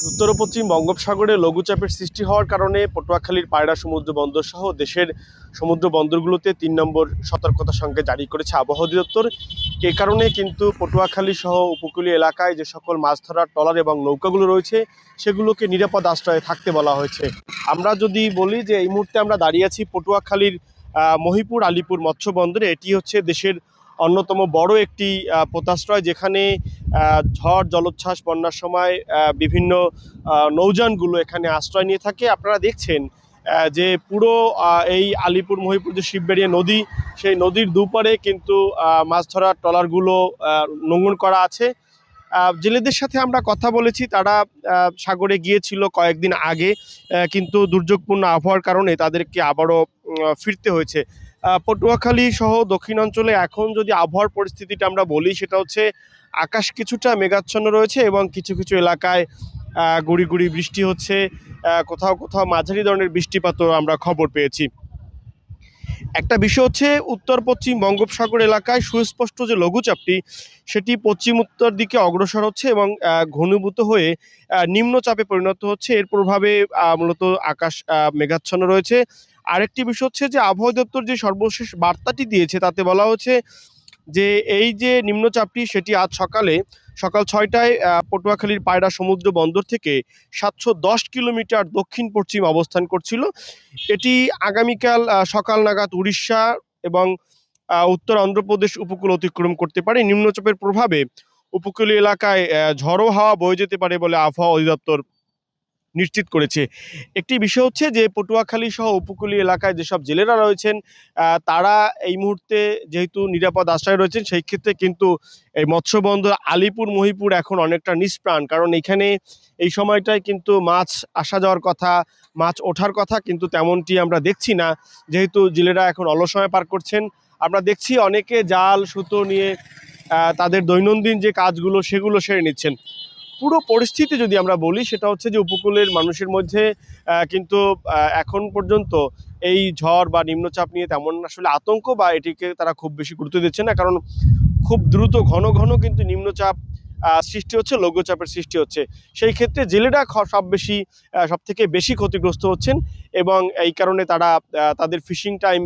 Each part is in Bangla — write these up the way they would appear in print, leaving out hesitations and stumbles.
উত্তর ও পশ্চিম বঙ্গোপসাগরে লঘুচাপের সৃষ্টি হওয়ার কারণে পটুয়াখালীর পায়রা সমুদ্র বন্দর সহ দেশের সমুদ্র বন্দরগুলোতে ৩ নম্বর সতর্কতা সংকেত জারি করেছে আবহাওয়া অধিদপ্তর। এ কারণে কিন্তু পটুয়াখালী সহ উপকূলীয় এলাকায় যে সকল মাছ ধরার ট্রলার এবং নৌকাগুলো রয়েছে সেগুলোকে নিরাপদ আশ্রয়ে থাকতে বলা হয়েছে। আমরা যদি বলি যে এই মুহূর্তে আমরা দাঁড়িয়ে আছি পটুয়াখালীর মহিপুর আলীপুর মৎস্য বন্দরে। এটি হচ্ছে দেশের অন্যতম বড় একটি পোতাশ্রয়, যেখানে ঝড় জলোচ্ছ্বাস বন্যার সময় বিভিন্ন নৌযানগুলো এখানে আশ্রয় নিয়ে থাকে। আপনারা দেখছেন যে পুরো এই আলীপুর মহিপুর যে শিববেড়িয়া নদী, সেই নদীর দুপারে কিন্তু মাছ ধরার ট্রলারগুলো নোঙর করা আছে। জেলেদের সাথে আমরা কথা বলেছি, তারা সাগরে গিয়েছিল কয়েকদিন আগে, কিন্তু দুর্যোগপূর্ণ আবহাওয়ার কারণে তাদেরকে আবারও ফিরতে হয়েছে। পটুয়াখালী সহ দক্ষিণাঞ্চলে এখন যদি আবহাওয়ার পরিস্থিতিটা আমরা বলি, সেটা হচ্ছে আকাশ কিছুটা মেঘাচ্ছন্ন রয়েছে এবং কিছু কিছু এলাকায় গুড়ি গুড়ি বৃষ্টি হচ্ছে। কোথাও কোথাও মাঝারি ধরনের বৃষ্টিপাতও আমরা খবর পেয়েছি। একটা বিষয় হচ্ছে উত্তর পশ্চিম বঙ্গোপসাগর এলাকায় সুস্পষ্ট যে লঘুচাপটি, সেটি পশ্চিম উত্তর দিকে অগ্রসর হচ্ছে এবং ঘনীভূত হয়ে নিম্নচাপে পরিণত হচ্ছে। এর প্রভাবে মূলত আকাশ মেঘাচ্ছন্ন রয়েছে। আরেকটি বিষয় হচ্ছে যে আবহাওয়া দপ্তর যে সর্বশেষ বার্তাটি দিয়েছে, তাতে বলা হচ্ছে যে এই যে নিম্নচাপটি, সেটি আজ সকাল ৬টায় পটুয়াখালীর পায়রা সমুদ্র বন্দর থেকে ৭১০ কিলোমিটার দক্ষিণ পশ্চিম অবস্থান করছিল। এটি আগামীকাল সকাল নাগাদ উড়িষ্যা এবং উত্তর অন্ধ্রপ্রদেশ উপকূল অতিক্রম করতে পারে। নিম্নচাপের প্রভাবে উপকূলীয় এলাকায় ঝড়ো হাওয়া বয়ে যেতে পারে বলে আবহাওয়া অধিদপ্তর নিশ্চিত করেছে। একটি বিষয় হচ্ছে যে পটুয়াখালী সহ উপকূলীয় এলাকায় যেসব জেলেরা রয়েছেন, তারা এই মুহূর্তে যেহেতু নিরাপদ আশ্রয়ে রয়েছেন, সেই ক্ষেত্রে কিন্তু এই মৎস্যবন্দর আলীপুর মহিপুর এখন অনেকটা নিষ্প্রাণ। কারণ এখানে এই সময়টায় কিন্তু মাছ আসা যাওয়ার কথা, মাছ ওঠার কথা, কিন্তু তেমনটি আমরা দেখছি না, যেহেতু জেলেরা এখন অলস সময় পার করছেন। আমরা দেখছি অনেকে জাল সুতো নিয়ে তাদের দৈনন্দিন যে কাজগুলো সেগুলো সেরে নিচ্ছেন। পুরো পরিস্থিতি যদি আমরা বলি, সেটা হচ্ছে যে উপকূলের মানুষের মধ্যে কিন্তু এখন পর্যন্ত এই ঝড় বা নিম্নচাপ নিয়ে তেমন আসলে আতঙ্ক বা এটিকে তারা খুব বেশি গুরুত্ব দিচ্ছে না। কারণ খুব দ্রুত ঘন ঘন কিন্তু নিম্নচাপ সৃষ্টি হচ্ছে, লঘুচাপের সৃষ্টি হচ্ছে। সেই ক্ষেত্রে জেলেরা সব থেকে বেশি ক্ষতিগ্রস্ত হচ্ছেন এবং এই কারণে তারা তাদের ফিশিং টাইম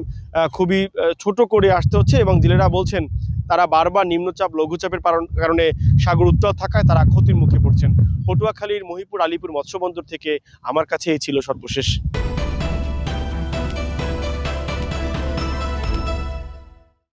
খুবই ছোট করে আসতে হচ্ছে এবং জেলেরা বলছেন তারা বারবার নিম্নচাপ লঘুচাপের কারণে সাগর উত্তাল থাকায় তারা ক্ষতির মুখে পড়ছেন। পটুয়াখালীর মহিপুর আলীপুর মৎস্যবন্দর থেকে আমার কাছে এই ছিল সর্বশেষ।